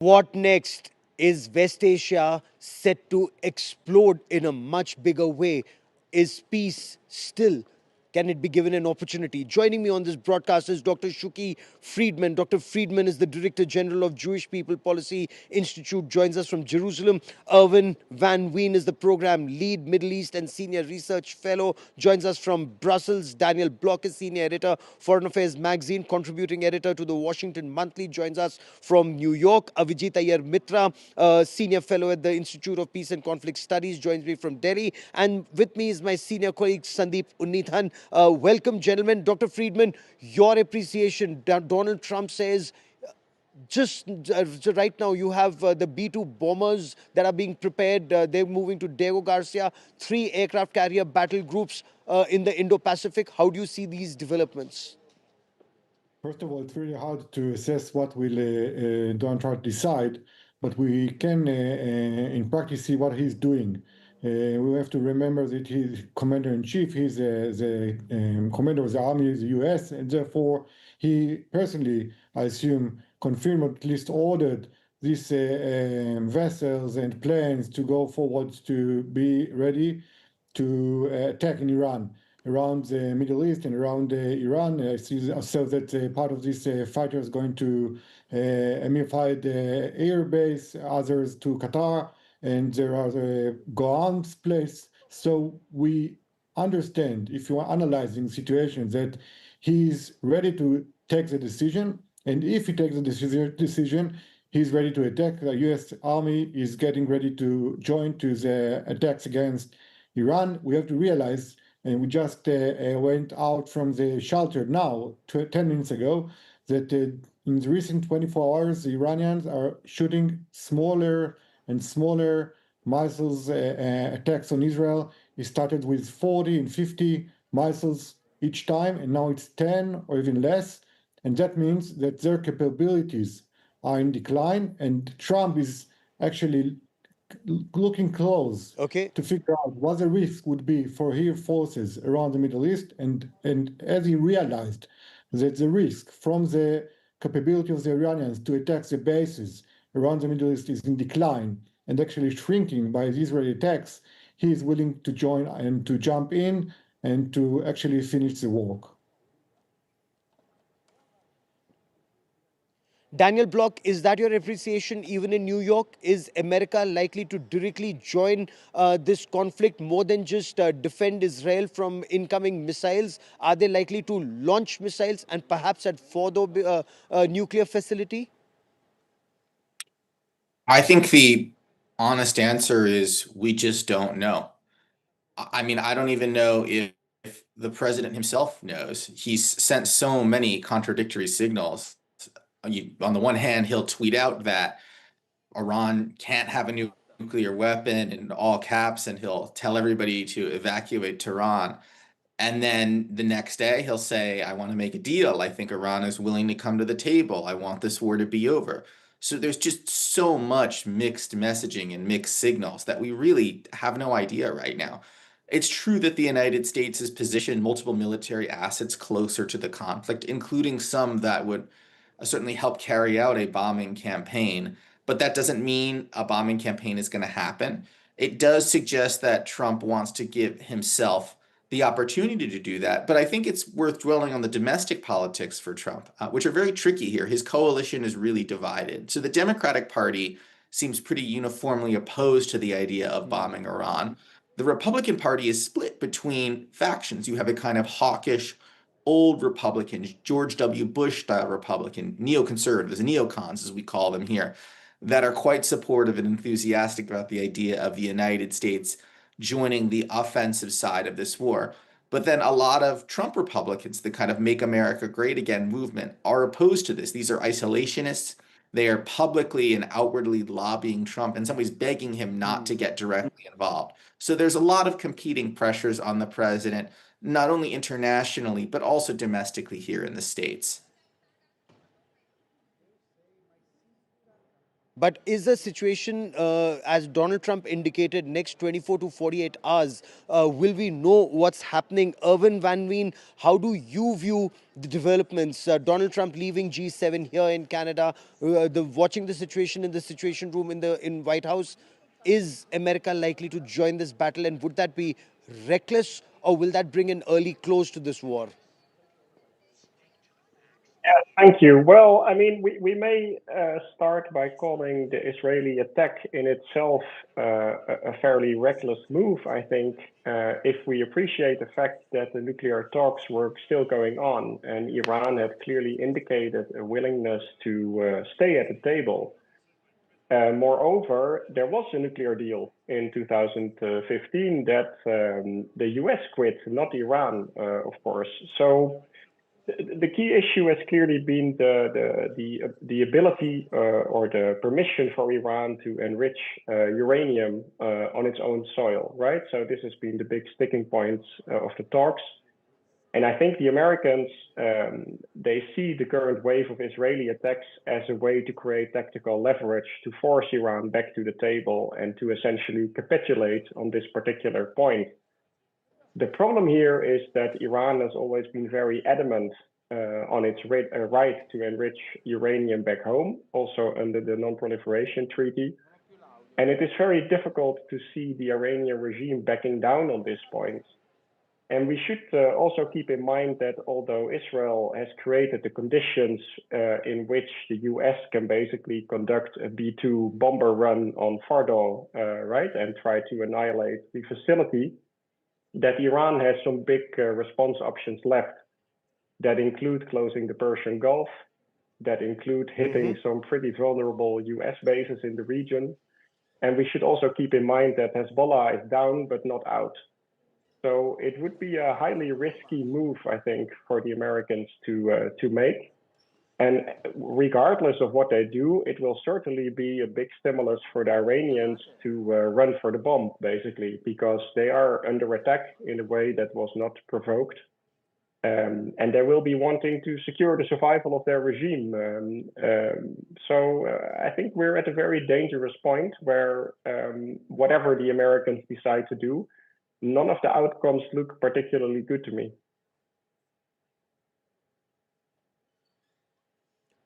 What next? Is West Asia set to explode in a much bigger way? Is peace still? Can it be given an opportunity? Joining me on this broadcast is Dr. Shuki Friedman. Dr. Friedman is the Director General of Jewish People Policy Institute, joins us from Jerusalem. Irvin Van Ween is the program lead, Middle East and Senior Research Fellow, joins us from Brussels. Daniel Block is Senior Editor, Foreign Affairs Magazine, contributing editor to the Washington Monthly, joins us from New York. Avijit Iyer Mitra, Senior Fellow at the Institute of Peace and Conflict Studies, joins me from Delhi. And with me is my senior colleague, Sandeep Unnithan. Welcome, gentlemen. Dr. Friedman, your appreciation. Donald Trump says just right now you have the B-2 bombers that are being prepared. They're moving to Diego Garcia, 3 aircraft carrier battle groups in the Indo-Pacific. How do you see these developments? First of all, it's really hard to assess what will Donald Trump decide, but we can, in practice, see what he's doing. We have to remember that he's commander-in-chief. He's the commander of the army of the U.S., and therefore he personally, I assume, confirmed or at least ordered these vessels and planes to go forward to be ready to attack in Iran, around the Middle East and around Iran. I see also that part of this fighter is going to Emir air base, others to Qatar, and there are the Goan's place. So we understand, if you are analyzing situations, that he's ready to take the decision, and if he takes the decision, he's ready to attack. The U.S. Army is getting ready to join to the attacks against Iran. We have to realize, and we just went out from the shelter now, 10 minutes ago, that in the recent 24 hours, the Iranians are shooting smaller and smaller missiles attacks on Israel. It started with 40 and 50 missiles each time, and now it's 10 or even less. And that means that their capabilities are in decline, and Trump is actually looking close Okay. to figure out what the risk would be for his forces around the Middle East. And as he realized that the risk from the capability of the Iranians to attack the bases around the Middle East is in decline and actually shrinking by the Israeli attacks, he is willing to join and to jump in and to actually finish the work. Daniel Block, is that your appreciation even in New York? Is America likely to directly join this conflict more than just defend Israel from incoming missiles? Are they likely to launch missiles and perhaps at Fordow nuclear facility? I think the honest answer is we just don't know. I mean, I don't even know if the president himself knows. He's sent so many contradictory signals. On the one hand, he'll tweet out that Iran can't have a nuclear weapon in all caps, and he'll tell everybody to evacuate Tehran. And then the next day, he'll say, I want to make a deal. I think Iran is willing to come to the table. I want this war to be over. So there's just so much mixed messaging and mixed signals that we really have no idea right now. It's true that the United States has positioned multiple military assets closer to the conflict, including some that would certainly help carry out a bombing campaign. But that doesn't mean a bombing campaign is going to happen. It does suggest that Trump wants to give himself the opportunity to do that. But I think it's worth dwelling on the domestic politics for Trump, which are very tricky here. His coalition is really divided. So the Democratic Party seems pretty uniformly opposed to the idea of bombing Iran. The Republican Party is split between factions. You have a kind of hawkish, old Republicans, George W. Bush style Republican, neoconservatives, neocons as we call them here, that are quite supportive and enthusiastic about the idea of the United States joining the offensive side of this war. But then a lot of Trump Republicans, the kind of Make America Great Again movement, are opposed to this. These are isolationists. They are publicly and outwardly lobbying Trump, in some ways begging him not to get directly involved. So there's a lot of competing pressures on the president, not only internationally, but also domestically here in the States. But is the situation, as Donald Trump indicated, next 24 to 48 hours, will we know what's happening? Irvin Van Veen, how do you view the developments? Donald Trump leaving G7 here in Canada, watching the situation in the Situation Room in White House. Is America likely to join this battle, and would that be reckless, or will that bring an early close to this war? Yeah, thank you. Well, I mean, we may start by calling the Israeli attack in itself a fairly reckless move, I think, if we appreciate the fact that the nuclear talks were still going on and Iran had clearly indicated a willingness to stay at the table. Moreover, there was a nuclear deal in 2015 that the US quit, not Iran, of course. So the key issue has clearly been the ability or the permission for Iran to enrich uranium on its own soil, right? So this has been the big sticking points of the talks. And I think the Americans, they see the current wave of Israeli attacks as a way to create tactical leverage to force Iran back to the table and to essentially capitulate on this particular point. The problem here is that Iran has always been very adamant on its right to enrich uranium back home, also under the Non-Proliferation Treaty. And it is very difficult to see the Iranian regime backing down on this point. And we should also keep in mind that although Israel has created the conditions in which the US can basically conduct a B-2 bomber run on Fordow, right, and try to annihilate the facility, that Iran has some big response options left that include closing the Persian Gulf, that include hitting some pretty vulnerable US bases in the region. And we should also keep in mind that Hezbollah is down but not out. So it would be a highly risky move, I think, for the Americans to make. And regardless of what they do, it will certainly be a big stimulus for the Iranians to run for the bomb, basically, because they are under attack in a way that was not provoked. And they will be wanting to secure the survival of their regime. So I think we're at a very dangerous point where whatever the Americans decide to do, none of the outcomes look particularly good to me.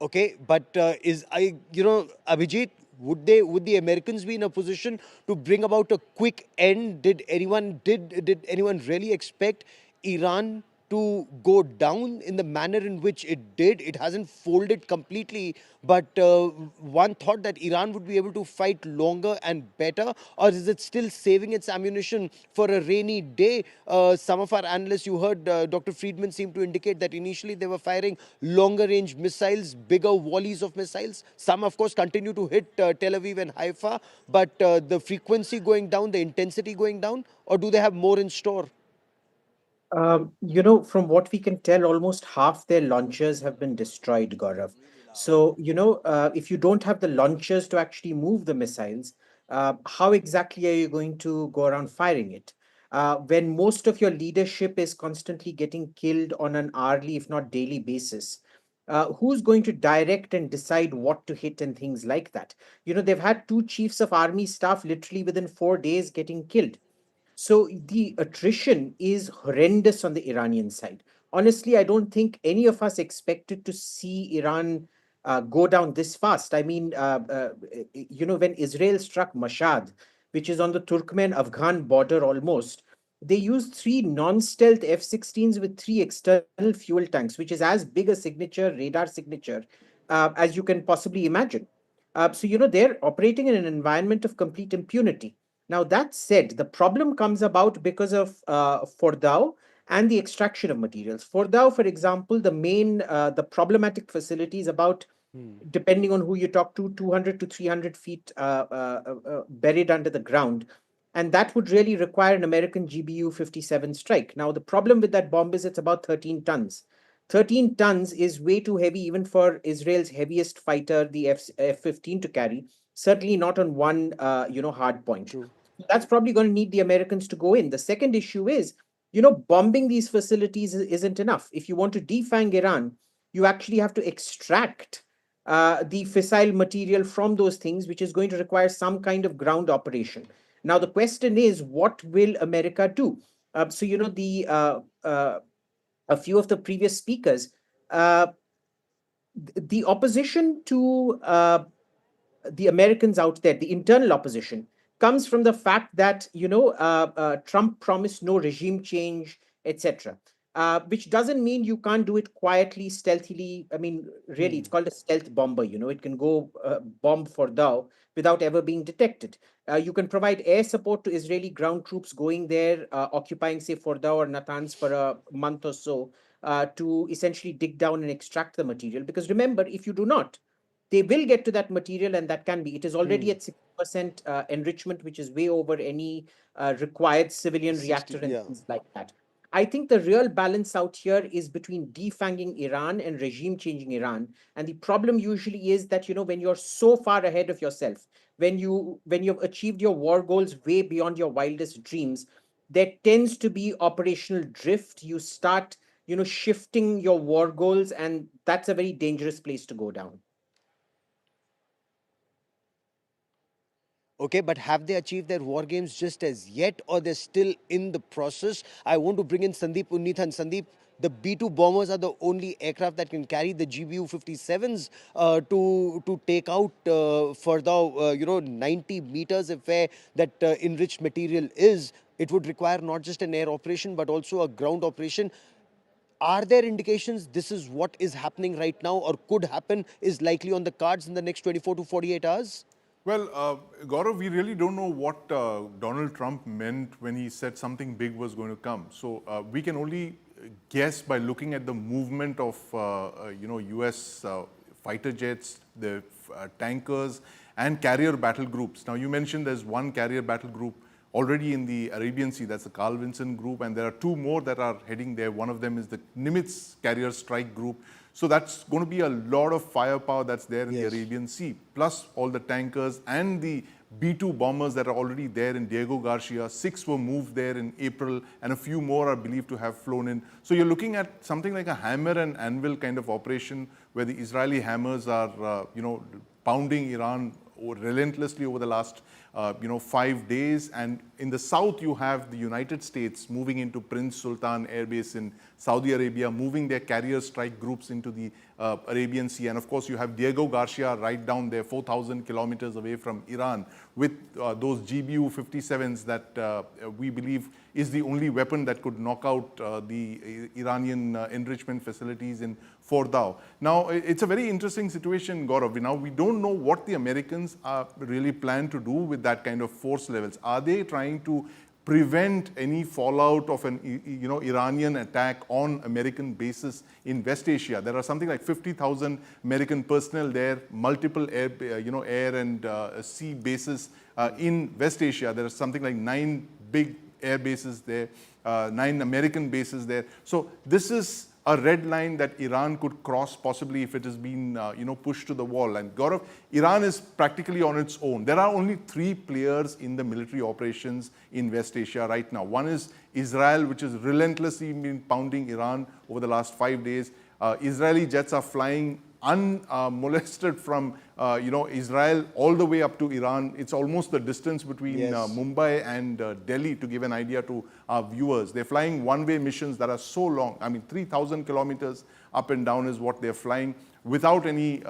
Okay, but Abhijit, would the Americans be in a position to bring about a quick end? Did anyone really expect Iran to go down in the manner in which it did? It hasn't folded completely, but one thought that Iran would be able to fight longer and better, or is it still saving its ammunition for a rainy day? Some of our analysts, you heard Dr. Friedman seem to indicate that initially they were firing longer range missiles, bigger volleys of missiles. Some, of course, continue to hit Tel Aviv and Haifa, but the frequency going down, the intensity going down, or do they have more in store? From what we can tell, almost half their launchers have been destroyed, Gaurav. So, if you don't have the launchers to actually move the missiles, how exactly are you going to go around firing it? When most of your leadership is constantly getting killed on an hourly, if not daily basis, who's going to direct and decide what to hit and things like that? They've had two chiefs of army staff literally within 4 days getting killed. So the attrition is horrendous on the Iranian side. Honestly, I don't think any of us expected to see Iran go down this fast. I mean, when Israel struck Mashhad, which is on the Turkmen-Afghan border almost, they used three non-stealth F-16s with three external fuel tanks, which is as big a signature, radar signature, as you can possibly imagine. So they're operating in an environment of complete impunity. Now, that said, the problem comes about because of Fordow and the extraction of materials. Fordow, for example, the problematic facility is about, depending on who you talk to, 200 to 300 feet buried under the ground. And that would really require an American GBU 57 strike. Now, the problem with that bomb is it's about 13 tons. 13 tons is way too heavy even for Israel's heaviest fighter, the F-15, to carry. Certainly not on one, hard point. True. That's probably going to need the Americans to go in. The second issue is, bombing these facilities isn't enough. If you want to defang Iran, you actually have to extract the fissile material from those things, which is going to require some kind of ground operation. Now, the question is, what will America do? So, you know, a few of the previous speakers, uh, the opposition to the Americans out there, the internal opposition, comes from the fact that Trump promised no regime change, etc. Which doesn't mean you can't do it quietly, stealthily. I mean, really, it's called a stealth bomber. You know, it can go bomb Fordow without ever being detected. You can provide air support to Israeli ground troops going there, occupying, say, Fordow or Natanz for a month or so, to essentially dig down and extract the material. Because remember, if you do not, they will get to that material, and that can be, it is already at 60% enrichment, which is way over any required civilian 60, reactor and yeah. things like that. I think the real balance out here is between defanging Iran and regime changing Iran. And the problem usually is that, you know, when you're so far ahead of yourself, when you've achieved your war goals way beyond your wildest dreams, there tends to be operational drift. You start, you know, shifting your war goals, and that's a very dangerous place to go down. Okay, but have they achieved their war games just as yet, or they're still in the process? I want to bring in Sandeep Unnithan. Sandeep, the B-2 bombers are the only aircraft that can carry the GBU-57s to take out further, 90 meters if where that enriched material is. It would require not just an air operation, but also a ground operation. Are there indications this is what is happening right now, or could happen, is likely on the cards in the next 24 to 48 hours? Well, Gaurav, we really don't know what Donald Trump meant when he said something big was going to come. So we can only guess by looking at the movement of U.S. Fighter jets, the tankers, and carrier battle groups. Now, you mentioned there's one carrier battle group already in the Arabian Sea. That's the Carl Vinson group, and there are two more that are heading there. One of them is the Nimitz carrier strike group. So that's going to be a lot of firepower that's there in the Arabian Sea, plus all the tankers and the B-2 bombers that are already there in Diego Garcia. 6 were moved there in April, and a few more are believed to have flown in. So you're looking at something like a hammer and anvil kind of operation, where the Israeli hammers are, pounding Iran relentlessly over the last 5 days. And in the south, you have the United States moving into Prince Sultan Air Base in Saudi Arabia, moving their carrier strike groups into the Arabian Sea. And of course, you have Diego Garcia right down there, 4,000 kilometers away from Iran, with those GBU-57s that we believe is the only weapon that could knock out the Iranian enrichment facilities in Fordow. Now, it's a very interesting situation, Gaurav. Now, we don't know what the Americans really plan to do with that kind of force levels. Are they trying to prevent any fallout of an Iranian attack on American bases in West Asia? There are something like 50,000 American personnel there, multiple air and sea bases in West Asia. There are something like 9 big air bases there, 9 American bases there. So this is a red line that Iran could cross, possibly if it has been pushed to the wall. And Gaurav, Iran is practically on its own. There are only 3 players in the military operations in West Asia right now. One is Israel, which has relentlessly been pounding Iran over the last 5 days. Israeli jets are flying unmolested from Israel all the way up to Iran. It's almost the distance between Mumbai and Delhi, to give an idea to our viewers. They're flying one-way missions that are so long. I mean, 3,000 kilometers up and down is what they're flying, without any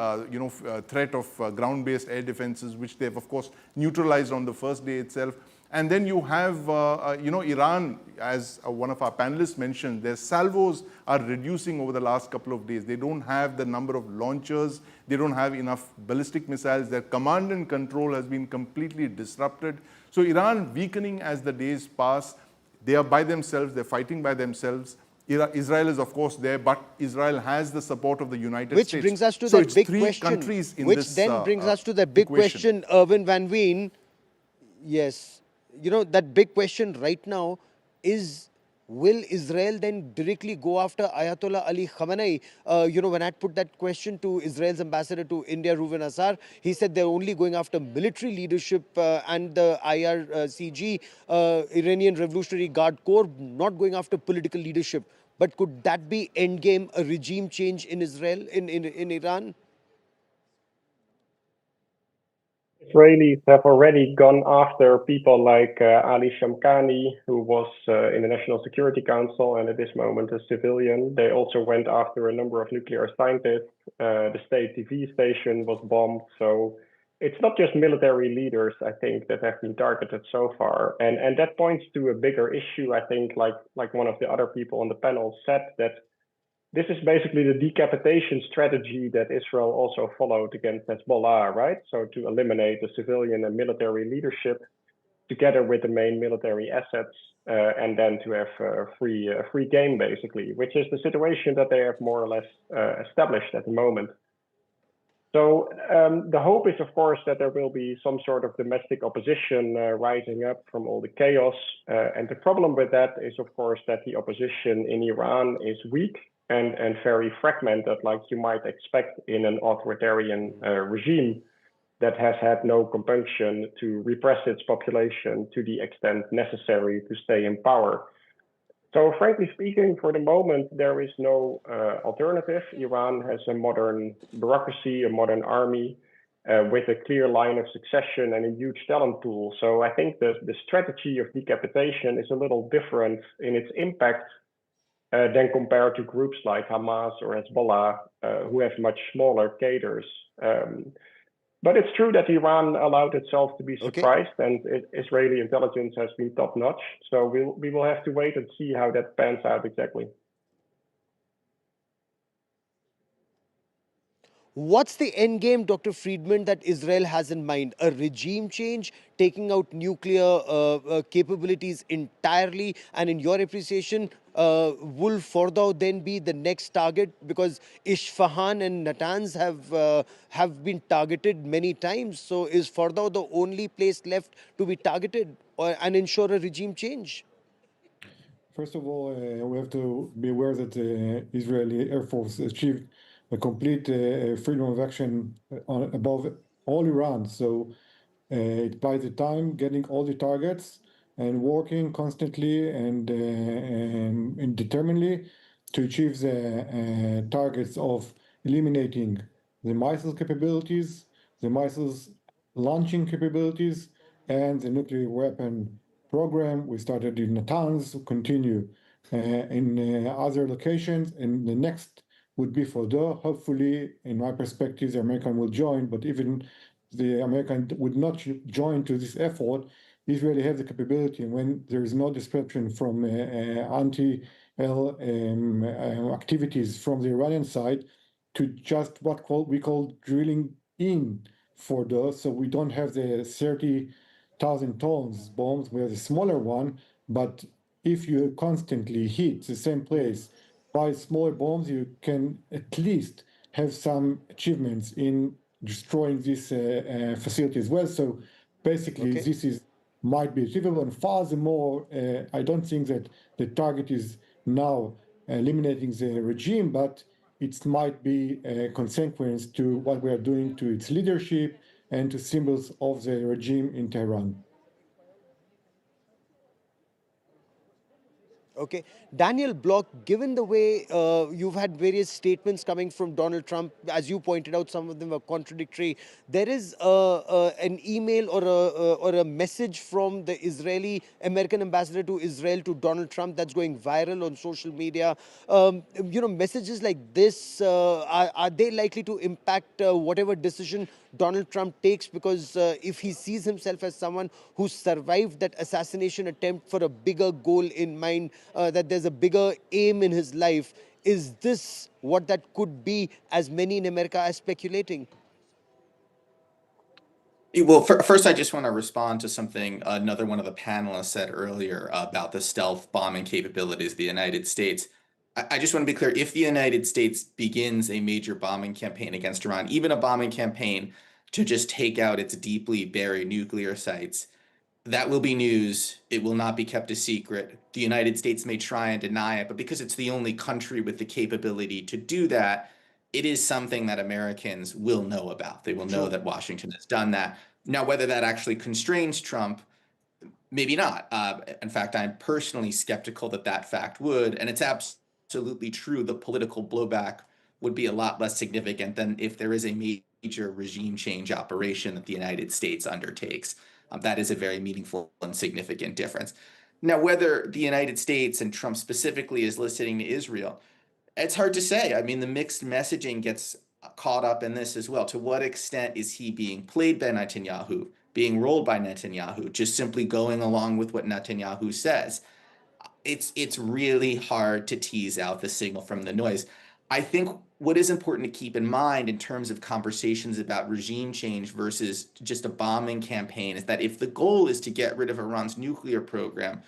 threat of ground-based air defenses, which they've of course neutralized on the first day itself. And then you have, Iran, as one of our panelists mentioned, their salvos are reducing over the last couple of days. They don't have the number of launchers. They don't have enough ballistic missiles. Their command and control has been completely disrupted. So Iran weakening as the days pass. They are by themselves. They're fighting by themselves. Israel is, of course, there, but Israel has the support of the United States. Which brings us to so that it's big 3 question. countries in Which this then brings us to the big question, Irvin Van Veen. Yes. That big question right now is, will Israel then directly go after Ayatollah Ali Khamenei? When I put that question to Israel's ambassador to India, Reuven Assar, he said they're only going after military leadership and the IRCG, Iranian Revolutionary Guard Corps, not going after political leadership. But could that be endgame, a regime change in Israel, in Iran? Israelis have already gone after people like Ali Shamkhani, who was in the National Security Council and at this moment a civilian. They also went after a number of nuclear scientists. The state TV station was bombed. So it's not just military leaders, I think, that have been targeted so far. And that points to a bigger issue, I think, like one of the other people on the panel said, that this is basically the decapitation strategy that Israel also followed against Hezbollah, right? So to eliminate the civilian and military leadership together with the main military assets, and then to have free game, basically, which is the situation that they have more or less established at the moment. So the hope is, of course, that there will be some sort of domestic opposition rising up from all the chaos. And the problem with that is, of course, that the opposition in Iran is weak and very fragmented, like you might expect in an authoritarian regime that has had no compunction to repress its population to the extent necessary to stay in power. So frankly speaking, for the moment, there is no alternative. Iran has a modern bureaucracy, a modern army, with a clear line of succession and a huge talent pool. So I think the strategy of decapitation is a little different in its impact than compared to groups like Hamas or Hezbollah, who have much smaller cadres. But it's true that Iran allowed itself to be surprised, and Israeli intelligence has been top notch. So we will have to wait and see how that pans out exactly. What's the end game, Dr. Friedman, that Israel has in mind? A regime change, taking out nuclear capabilities entirely, and in your appreciation, will Fordow then be the next target? Because Isfahan and Natanz have been targeted many times. So is Fordow the only place left to be targeted and ensure a regime change? First of all, we have to be aware that the Israeli Air Force achieved a complete freedom of action above all Iran. So it buys the time getting all the targets and working constantly and determinedly to achieve the targets of eliminating the missile capabilities, the missiles launching capabilities, and the nuclear weapon program. We started in Natanz, continue in other locations, and the next would be Fordow. Hopefully, in my perspective, the American will join, but even the American would not join to this effort. Israel has the capability, and when there is no disruption from anti-L activities from the Iranian side, to just what we call drilling in Fordow, so we don't have the 30,000 tons bombs. We have a smaller one, but if you constantly hit the same place by smaller bombs, you can at least have some achievements in destroying this facility as well. So basically, this might be achievable. And furthermore, I don't think that the target is now eliminating the regime, but it might be a consequence to what we are doing to its leadership and to symbols of the regime in Tehran. Okay. Daniel Block, given the way you've had various statements coming from Donald Trump, as you pointed out, some of them were contradictory. There is an email or a message from the Israeli American ambassador to Israel to Donald Trump that's going viral on social media. Messages like this, are they likely to impact whatever decision Donald Trump takes? Because if he sees himself as someone who survived that assassination attempt for a bigger goal in mind, that there's a bigger aim in his life, is this what that could be, as many in America are speculating? Well, first, I just want to respond to something another one of the panelists said earlier about the stealth bombing capabilities of the United States. I just want to be clear, if the United States begins a major bombing campaign against Iran, even a bombing campaign to just take out its deeply buried nuclear sites, that will be news. It will not be kept a secret. The United States may try and deny it, but because it's the only country with the capability to do that, it is something that Americans will know about. They will know that Washington has done that. Now, whether that actually constrains Trump, maybe not. In fact, I'm personally skeptical that that fact would, and it's absolutely true the political blowback would be a lot less significant than if there is a major regime change operation that the United States undertakes. That is a very meaningful and significant difference. Now, whether the United States and Trump specifically is listening to Israel, it's hard to say. I mean, the mixed messaging gets caught up in this as well. To what extent is he being played by Netanyahu, being rolled by Netanyahu, just simply going along with what Netanyahu says? It's really hard to tease out the signal from the noise. I think what is important to keep in mind in terms of conversations about regime change versus just a bombing campaign is that if the goal is to get rid of Iran's nuclear program,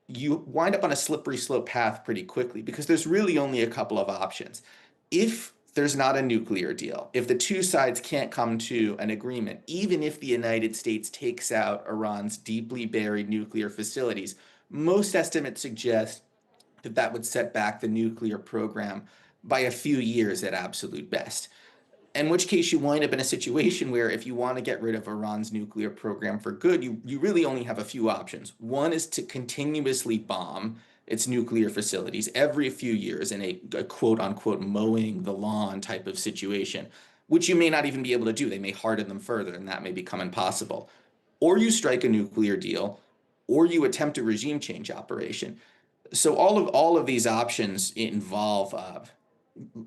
you wind up on a slippery slope path pretty quickly because there's really only a couple of options. If there's not a nuclear deal, if the two sides can't come to an agreement, even if the United States takes out Iran's deeply buried nuclear facilities, most estimates suggest that that would set back the nuclear program by a few years at absolute best. In which case you wind up in a situation where if you want to get rid of Iran's nuclear program for good, you really only have a few options. One is to continuously bomb its nuclear facilities every few years in a quote unquote mowing the lawn type of situation, which you may not even be able to do. They may harden them further and that may become impossible. Or you strike a nuclear deal, or you attempt a regime change operation. So all of these options involve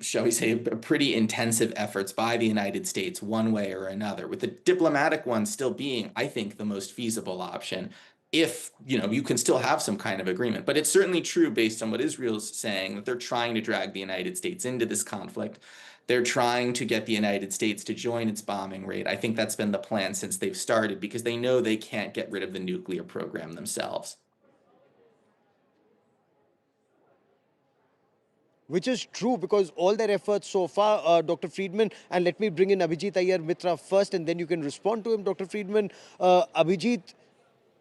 shall we say, pretty intensive efforts by the United States one way or another, with the diplomatic one still being, I think, the most feasible option if, you can still have some kind of agreement. But it's certainly true based on what Israel's saying that they're trying to drag the United States into this conflict. They're trying to get the United States to join its bombing raid. I think that's been the plan since they've started because they know they can't get rid of the nuclear program themselves. Which is true because all their efforts so far, Dr. Friedman, and let me bring in Abhijit Iyer Mitra first and then you can respond to him, Dr. Friedman. Abhijit,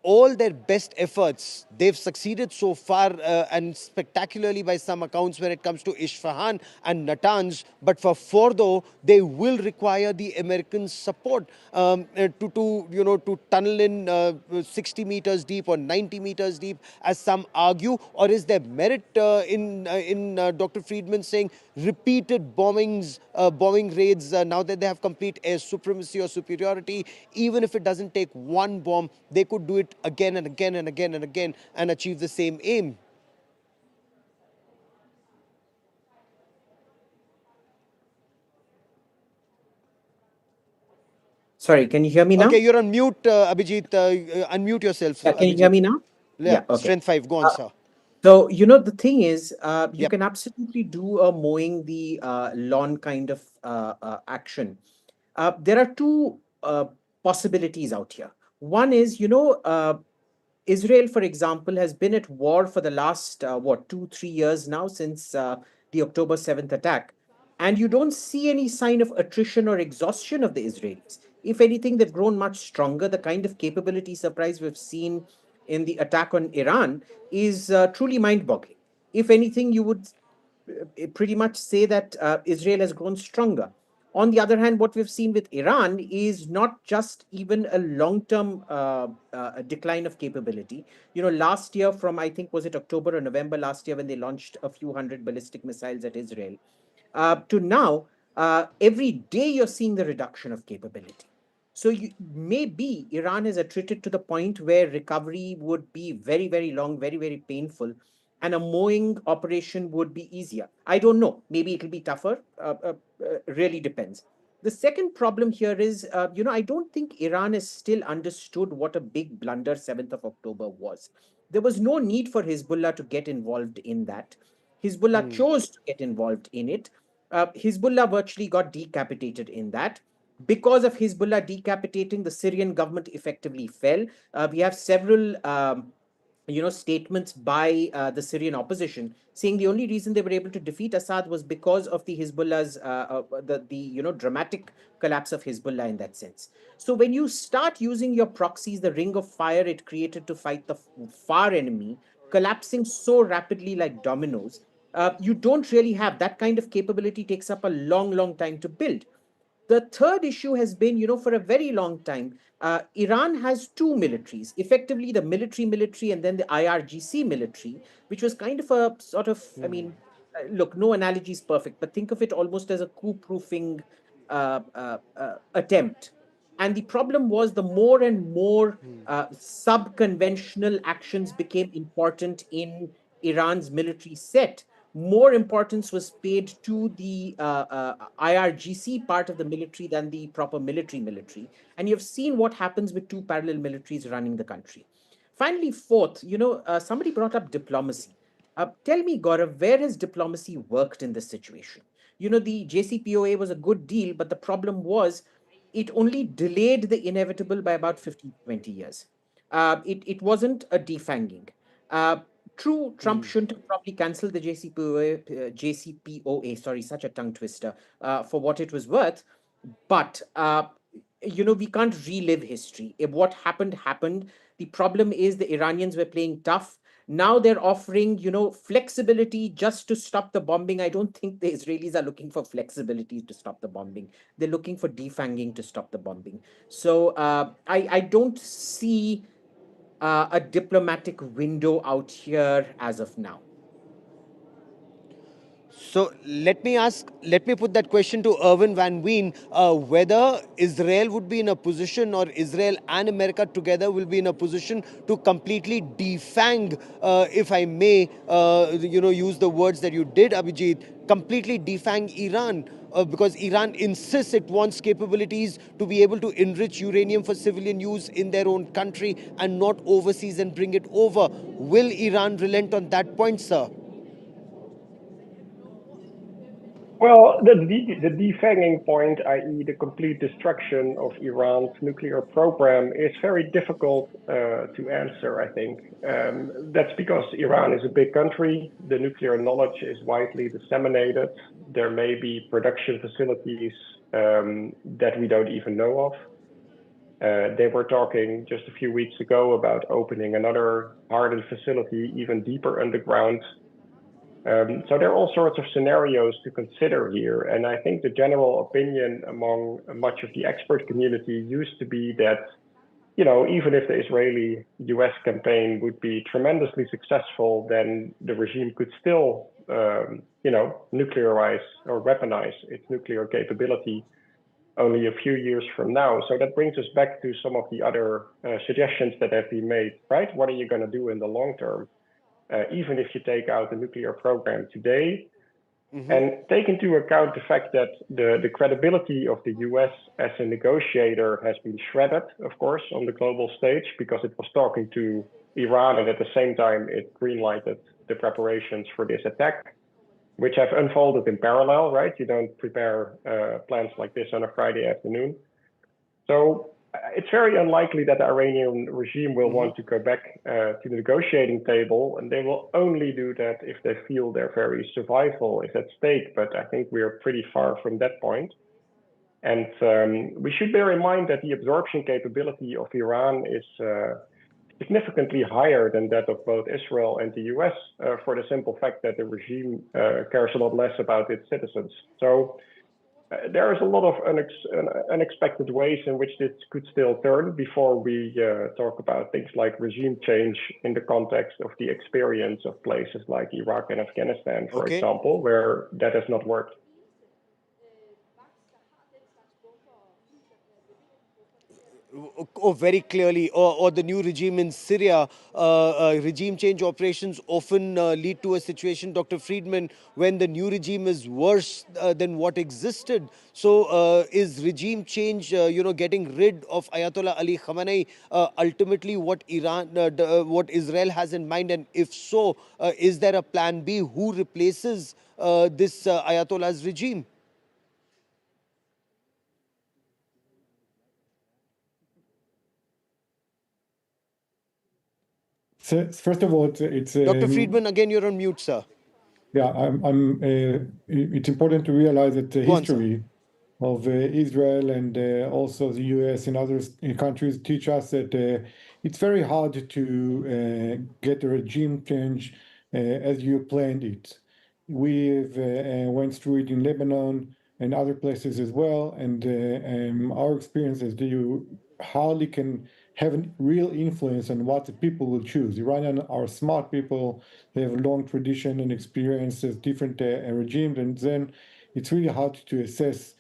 all their best efforts, they've succeeded so far and spectacularly by some accounts when it comes to Isfahan and Natanz. But for Fordow, they will require the American support to tunnel in 60 meters deep or 90 meters deep, as some argue. Or is there merit in Dr. Friedman saying repeated bombings, bombing raids now that they have complete air supremacy or superiority? Even if it doesn't take one bomb, they could do it again and again and again and again and achieve the same aim. Sorry, can you hear me now? Okay, you're on mute, Abhijit. Unmute yourself. Yeah, can you hear me now? Yeah, okay. Strength 5. Go on, sir. So, the thing is, you Yep. can absolutely do a mowing the lawn kind of action. There are two possibilities out here. One is, Israel, for example, has been at war for the last, 2-3 years now since the October 7th attack. And you don't see any sign of attrition or exhaustion of the Israelis. If anything, they've grown much stronger. The kind of capability surprise we've seen in the attack on Iran is truly mind boggling. If anything, you would pretty much say that Israel has grown stronger. On the other hand, what we've seen with Iran is not just even a long-term decline of capability. Last year from, I think, was it October or November last year when they launched a few hundred ballistic missiles at Israel, to now, every day you're seeing the reduction of capability. So maybe Iran has attrited to the point where recovery would be very, very long, very, very painful, and a mowing operation would be easier. I don't know. Maybe it'll be tougher. Really depends. The second problem here is, I don't think Iran has still understood what a big blunder 7th of October was. There was no need for Hezbollah to get involved in that. Hezbollah chose to get involved in it. Hezbollah virtually got decapitated in that. Because of Hezbollah decapitating, the Syrian government effectively fell. We have several statements by the Syrian opposition saying the only reason they were able to defeat Assad was because of the Hezbollah's the dramatic collapse of Hezbollah in that sense. So when you start using your proxies, the ring of fire it created to fight the far enemy, collapsing so rapidly like dominoes, you don't really have that kind of capability. Takes up a long, long time to build. The third issue has been, for a very long time, Iran has two militaries, effectively the military, and then the IRGC military, which was kind of a sort of, look, no analogy is perfect, but think of it almost as a coup-proofing attempt. And the problem was the more and more sub-conventional actions became important in Iran's military set, more importance was paid to the IRGC part of the military than the proper military. And you've seen what happens with two parallel militaries running the country. Finally, fourth, somebody brought up diplomacy. Tell me, Gaurav, where has diplomacy worked in this situation? The JCPOA was a good deal, but the problem was it only delayed the inevitable by about 15, 20 years. It wasn't a defanging. Uh, True, Trump shouldn't have probably cancelled the JCPOA, sorry, such a tongue twister, for what it was worth. But we can't relive history. If what happened happened, the problem is the Iranians were playing tough. Now they're offering, flexibility just to stop the bombing. I don't think the Israelis are looking for flexibility to stop the bombing. They're looking for defanging to stop the bombing. So I don't see a diplomatic window out here as of now. So let me put that question to Irvin Van Ween, whether Israel would be in a position, or Israel and America together will be in a position to completely defang, if I may, use the words that you did, Abhijit, completely defang Iran. Because Iran insists it wants capabilities to be able to enrich uranium for civilian use in their own country and not overseas and bring it over. Will Iran relent on that point, sir? Well, the defanging point, i.e., the complete destruction of Iran's nuclear program, is very difficult to answer, I think. That's because Iran is a big country. The nuclear knowledge is widely disseminated. There may be production facilities that we don't even know of. They were talking just a few weeks ago about opening another hardened facility even deeper underground. So there are all sorts of scenarios to consider here. And I think the general opinion among much of the expert community used to be that, even if the Israeli-US campaign would be tremendously successful, then the regime could still, nuclearize or weaponize its nuclear capability only a few years from now. So that brings us back to some of the other suggestions that have been made, right? What are you going to do in the long term? Even if you take out the nuclear program today, and take into account the fact that the credibility of the US as a negotiator has been shredded, of course, on the global stage, because it was talking to Iran, and at the same time it greenlighted the preparations for this attack, which have unfolded in parallel, right? You don't prepare plans like this on a Friday afternoon. So it's very unlikely that the Iranian regime will want to go back to the negotiating table, and they will only do that if they feel their very survival is at stake. But I think we are pretty far from that point. And we should bear in mind that the absorption capability of Iran is significantly higher than that of both Israel and the US, for the simple fact that the regime cares a lot less about its citizens. So there is a lot of unexpected ways in which this could still turn before we talk about things like regime change in the context of the experience of places like Iraq and Afghanistan, for example, where that has not worked. Oh, very clearly, or the new regime in Syria. Regime change operations often lead to a situation, Dr. Friedman, when the new regime is worse than what existed. So, is regime change, getting rid of Ayatollah Ali Khamenei, ultimately what what Israel has in mind? And if so, is there a plan B? Who replaces this Ayatollah's regime? So, first of all, it's Dr. Friedman, again, you're on mute, sir. Yeah, it's important to realize that the history of Israel and also the US and other countries teach us that it's very hard to get a regime change as you planned it. We've went through it in Lebanon and other places as well, and our experience is that you hardly can have a real influence on what the people will choose. Iranians are smart people; they have a long tradition and experience as different regimes, and then it's really hard to assess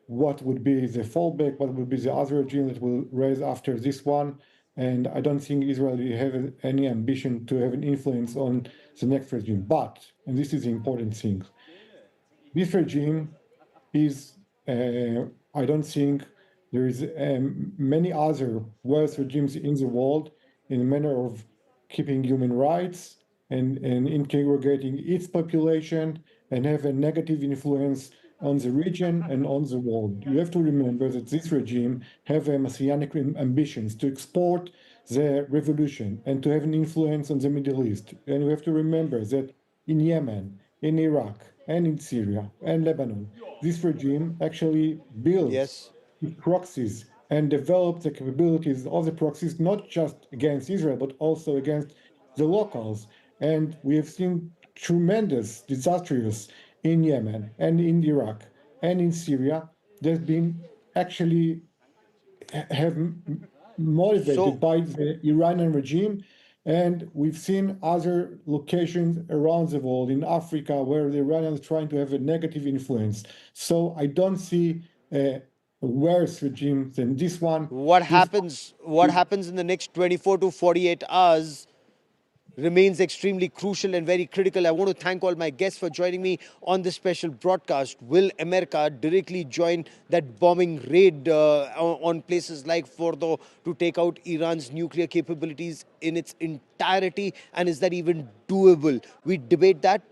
what would be the fallback, what would be the other regime that will rise after this one. And I don't think Israel will have any ambition to have an influence on the next regime. But, and this is the important thing, this regime is, I don't think there is many other worse regimes in the world in a manner of keeping human rights and interrogating its population and have a negative influence on the region and on the world. You have to remember that this regime have a messianic ambitions to export the revolution and to have an influence on the Middle East. And we have to remember that in Yemen, in Iraq, and in Syria and Lebanon, this regime actually built Yes. proxies and developed the capabilities of the proxies, not just against Israel, but also against the locals. And we have seen tremendous disasters in Yemen and in Iraq and in Syria that been actually have motivated So, by the Iranian regime. And we've seen other locations around the world in Africa where the Iranians are trying to have a negative influence. So I don't see a worse regime than this one. what This happens? What happens in the next 24 to 48 hours remains extremely crucial and very critical. I want to thank all my guests for joining me on this special broadcast. Will America directly join that bombing raid on places like Fordow to take out Iran's nuclear capabilities in its entirety? And is that even doable? We debate that